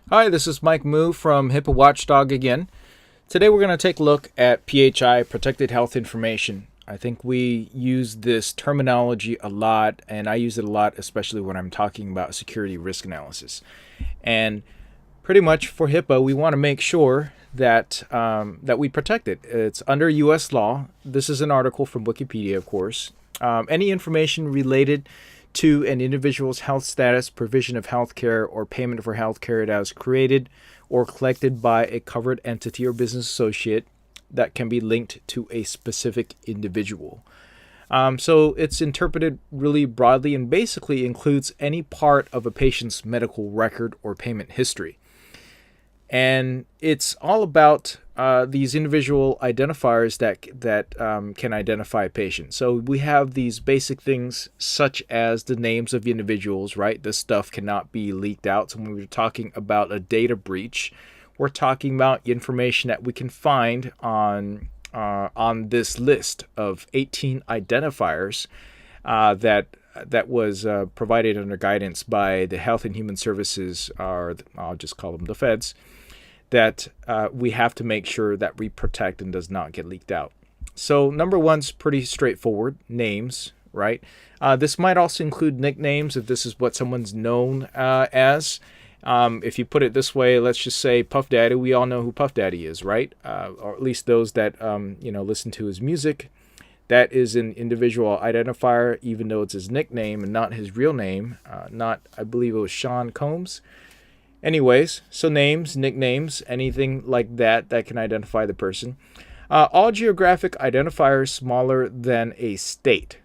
Hi, this is Mike Moo from HIPAA Watchdog again. Today we're going to take a look at PHI, Protected Health Information. I think we use this terminology a lot, and I use it a lot, especially when I'm talking about security risk analysis. And pretty much for HIPAA, we want to make sure that we protect it. It's under U.S. law. This is an article from Wikipedia, of course. Any information related to an individual's health status, provision of health care, or payment for health care that is created or collected by a covered entity or business associate that can be linked to a specific individual. So it's interpreted really broadly and basically includes any part of a patient's medical record or payment history. And it's all about these individual identifiers that can identify a patient. So we have these basic things such as the names of individuals, right? This stuff cannot be leaked out. So when we're talking about a data breach, we're talking about information that we can find on this list of 18 identifiers that was provided under guidance by the Health and Human Services, or I'll just call them the feds, that we have to make sure that we protect and does not get leaked out. So number one's pretty straightforward, names, right? This might also include nicknames if this is what someone's known as. If you put it this way, let's just say Puff Daddy. We all know who Puff Daddy is, right? Or at least those that listen to his music. That is an individual identifier, even though it's his nickname and not his real name. I believe it was Sean Combs. Anyways, so names, nicknames, anything like that can identify the person. All geographic identifiers smaller than a state.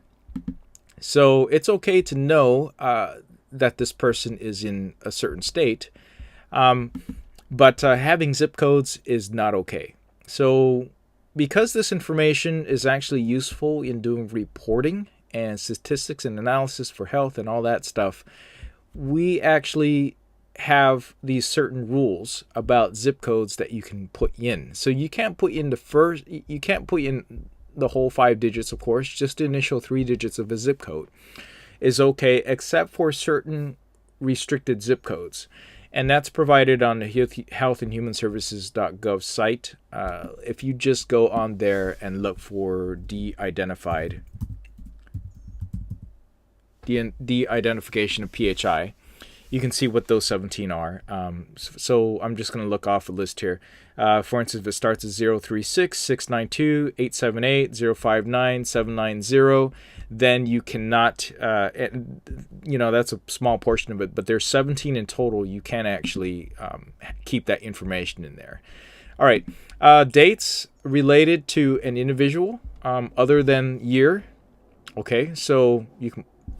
So it's okay to know that this person is in a certain state, but having zip codes is not okay. So because this information is actually useful in doing reporting and statistics and analysis for health and all that stuff, we actually have these certain rules about zip codes that you can put in. So you can't put in the whole 5 digits, of course. Just the initial 3 digits of a zip code is okay, except for certain restricted zip codes. And that's provided on the Health and Human Services.gov site. If you just go on there and look for de-identification of PHI, you can see what those 17 are. So I'm just going to look off a list here. For instance, if it starts at 036, 692, 878, 059, 790, then you cannot, that's a small portion of it, but there's 17 in total. You can actually keep that information in there. All right. Dates related to an individual other than year. Okay, so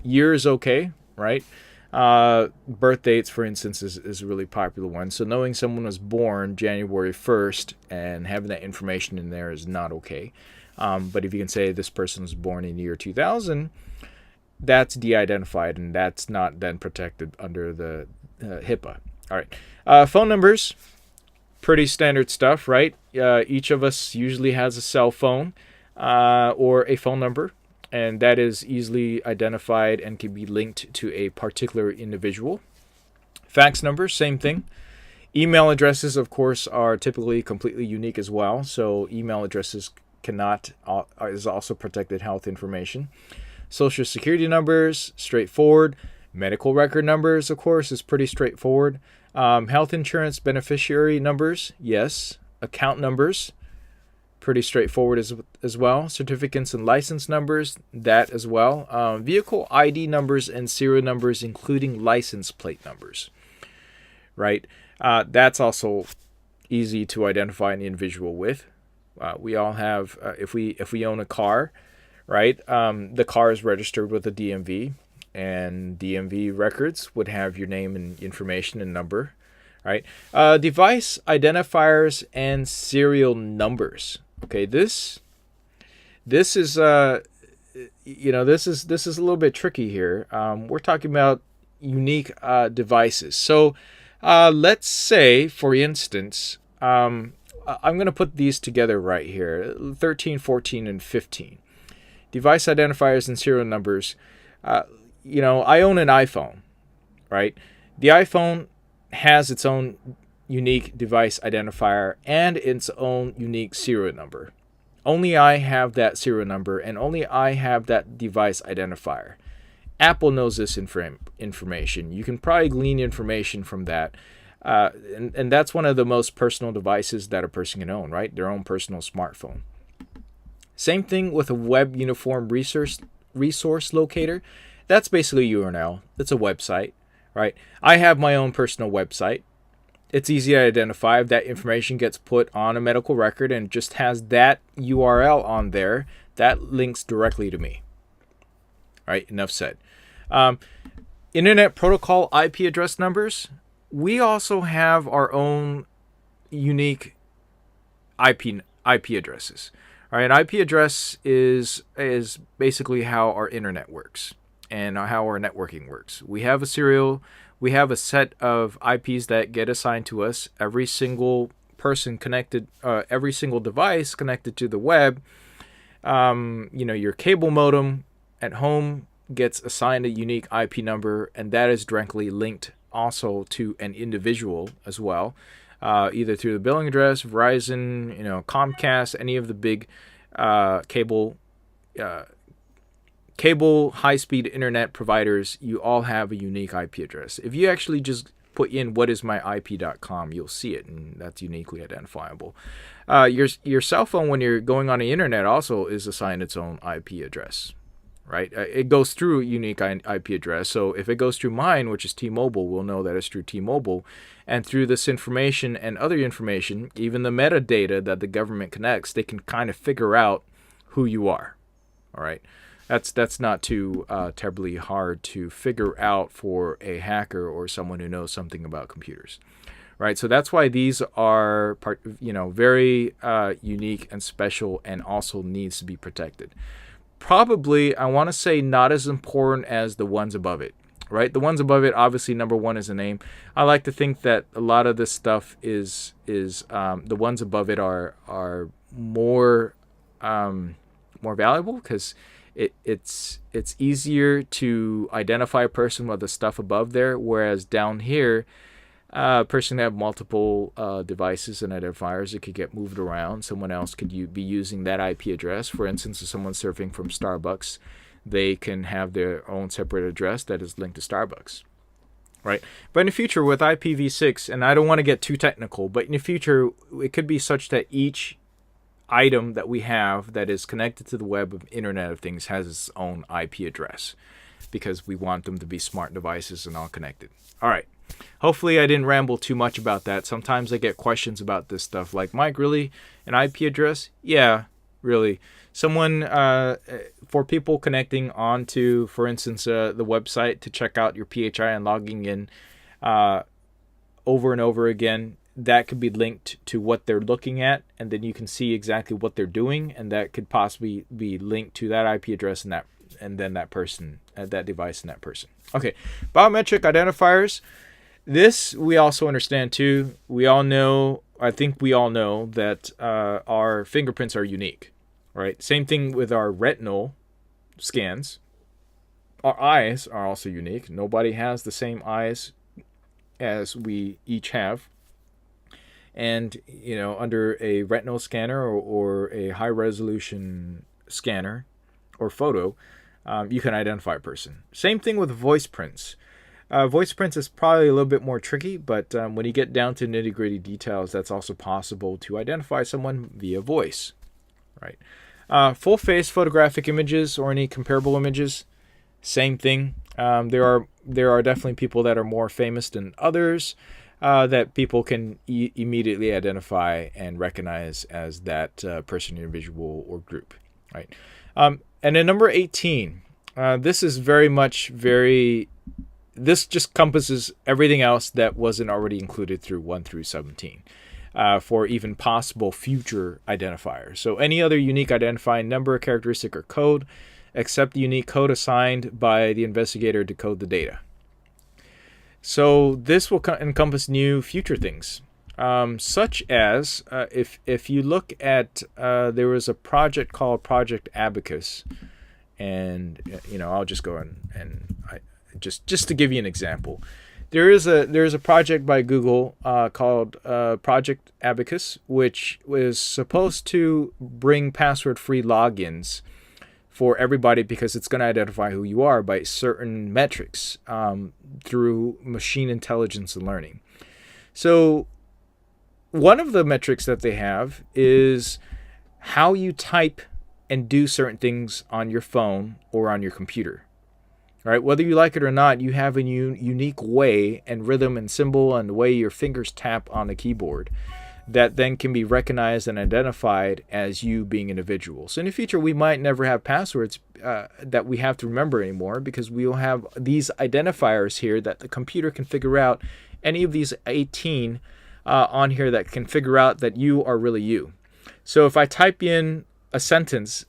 year is okay, right? Birth dates, for instance, is a really popular one. So knowing someone was born January 1st and having that information in there is not okay. But if you can say this person was born in the year 2000, that's de-identified, and that's not then protected under the HIPAA. All right. Phone numbers, pretty standard stuff, right? Each of us usually has a cell phone or a phone number, and that is easily identified and can be linked to a particular individual. Fax numbers, same thing. Email addresses, of course, are typically completely unique as well. So email addresses is also protected health information. Social security numbers, straightforward. Medical record numbers, of course, is pretty straightforward. Health insurance beneficiary numbers, yes. Account numbers, pretty straightforward as well. Certificates and license numbers, that as well. Vehicle ID numbers and serial numbers, including license plate numbers, right? That's also easy to identify an individual with. We all have, if we own a car, right? The car is registered with the DMV, and DMV records would have your name and information and number, right? Device identifiers and serial numbers. Okay, this is this is a little bit tricky here. We're talking about unique devices. So let's say, for instance, I'm going to put these together right here: 13, 14, and 15. Device identifiers and serial numbers. I own an iPhone, right? The iPhone has its own unique device identifier and its own unique serial number. Only I have that serial number, and only I have that device identifier. Apple knows this information. You can probably glean information from that. And that's one of the most personal devices that a person can own, right? Their own personal smartphone. Same thing with a web uniform resource locator. That's basically a URL. It's a website, right? I have my own personal website. It's easy to identify if that information gets put on a medical record and just has that URL on there. That links directly to me. All right, enough said. Internet Protocol IP address numbers. We also have our own unique IP addresses. All right, an IP address is basically how our internet works and how our networking works. We have a set of IPs that get assigned to us. Every single person connected, every single device connected to the web. Your cable modem at home gets assigned a unique IP number, and that is directly linked also to an individual as well, either through the billing address, Verizon, Comcast, any of the big cable high-speed internet providers. You all have a unique IP address. If you actually just put in whatismyip.com, you'll see it, and that's uniquely identifiable. Your cell phone, when you're going on the internet, also is assigned its own IP address. Right? It goes through a unique IP address. So if it goes through mine, which is T-Mobile, we'll know that it's through T-Mobile. And through this information and other information, even the metadata that the government connects, they can kind of figure out who you are. All right? That's not too terribly hard to figure out for a hacker or someone who knows something about computers. Right? So that's why these are very unique and special, and also needs to be protected. Probably, I want to say, not as important as the ones above it, right? The ones above it, obviously, number one is a name. I like to think that a lot of this stuff is the ones above it are more valuable because it's easier to identify a person with the stuff above there, whereas down here, a person could have multiple devices and identifiers. It could get moved around. Someone else could be using that IP address. For instance, if someone's surfing from Starbucks, they can have their own separate address that is linked to Starbucks. Right? But in the future, with IPv6, and I don't want to get too technical, but in the future, it could be such that each item that we have that is connected to the web of Internet of Things has its own IP address, because we want them to be smart devices and all connected. All right. Hopefully I didn't ramble too much about that. Sometimes I get questions about this stuff like, Mike, really? An IP address? Yeah, really. Someone, for people connecting onto, for instance, the website to check out your PHI and logging in over and over again, that could be linked to what they're looking at, and then you can see exactly what they're doing, and that could possibly be linked to that IP address and then that person, that device and that person. Okay, biometric identifiers. This we also understand too. I think we all know that our fingerprints are unique, right? Same thing with our retinal scans. Our eyes are also unique. Nobody has the same eyes as we each have. And, under a retinal scanner or a high resolution scanner or photo, you can identify a person. Same thing with voice prints. Voice prints is probably a little bit more tricky, but when you get down to nitty-gritty details, that's also possible to identify someone via voice, right? Full face photographic images or any comparable images, same thing. There are definitely people that are more famous than others that people can immediately identify and recognize as that person, individual, or group, right? And then number 18, this is this just encompasses everything else that wasn't already included through 1 through 17 for even possible future identifiers. So any other unique identifying number, characteristic, or code, except the unique code assigned by the investigator to code the data. So this will encompass new future things, such as if you look at there was a project called Project Abacus, and I'll just go and just to give you an example, There's a project by Google called Project Abacus, which was supposed to bring password-free logins for everybody because it's going to identify who you are by certain metrics through machine intelligence and learning. So one of the metrics that they have is how you type and do certain things on your phone or on your computer. All right, whether you like it or not, you have a unique way and rhythm and symbol and the way your fingers tap on the keyboard that then can be recognized and identified as you being an individual. So in the future, we might never have passwords that we have to remember anymore because we will have these identifiers here that the computer can figure out, any of these 18 on here that can figure out that you are really you. So if I type in a sentence,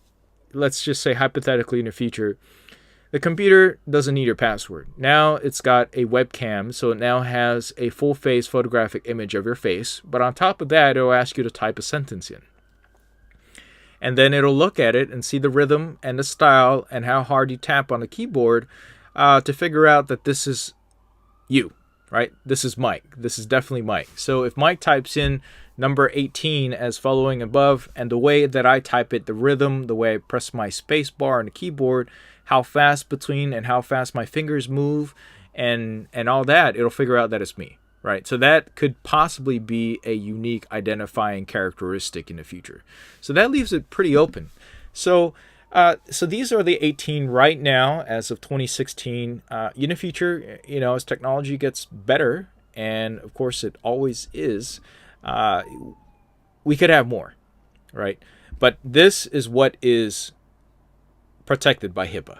let's just say hypothetically in the future, the computer doesn't need your password. Now it's got a webcam, so it now has a full-face photographic image of your face. But on top of that, it'll ask you to type a sentence in. And then it'll look at it and see the rhythm and the style and how hard you tap on the keyboard to figure out that this is you, right? This is Mike. This is definitely Mike. So if Mike types in number 18 as following above, and the way that I type it, the rhythm, the way I press my space bar on the keyboard, how fast between and how fast my fingers move and all that, it'll figure out that it's me, right? So that could possibly be a unique identifying characteristic in the future. So that leaves it pretty open. So these are the 18 right now as of 2016. In the future, as technology gets better, and of course it always is, we could have more, right? But this is what is protected by HIPAA.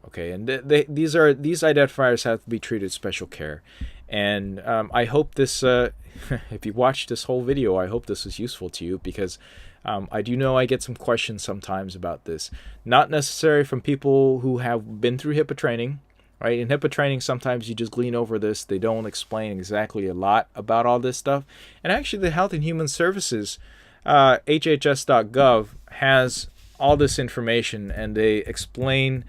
Okay, and these identifiers have to be treated special care. And I hope this, if you watched this whole video, I hope this was useful to you because I do know I get some questions sometimes about this. Not necessarily from people who have been through HIPAA training, right? In HIPAA training, sometimes you just glean over this. They don't explain exactly a lot about all this stuff. And actually, the Health and Human Services, HHS.gov, has all this information, and they explain,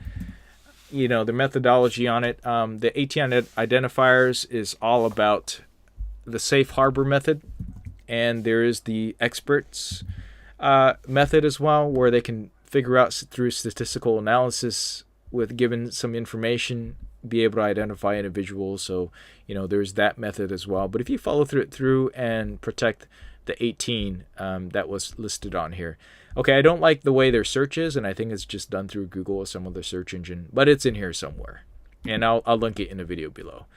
the methodology on it. The 18 identifiers is all about the safe harbor method, and there is the experts method as well, where they can figure out through statistical analysis with given some information, be able to identify individuals. So, there's that method as well. But if you follow through and protect the 18 that was listed on here. Okay, I don't like the way their search is, and I think it's just done through Google or some other search engine, but it's in here somewhere, and I'll link it in the video below.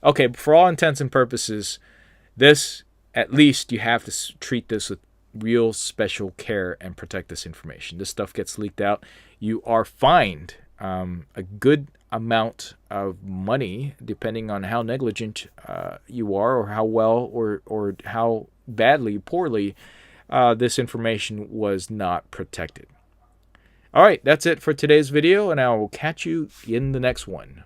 Okay, for all intents and purposes, this, at least you have to treat this with real special care and protect this information. This stuff gets leaked out. You are fined a good amount of money, depending on how negligent you are, or how well or how poorly this information was not protected. All right, that's it for today's video, and I will catch you in the next one.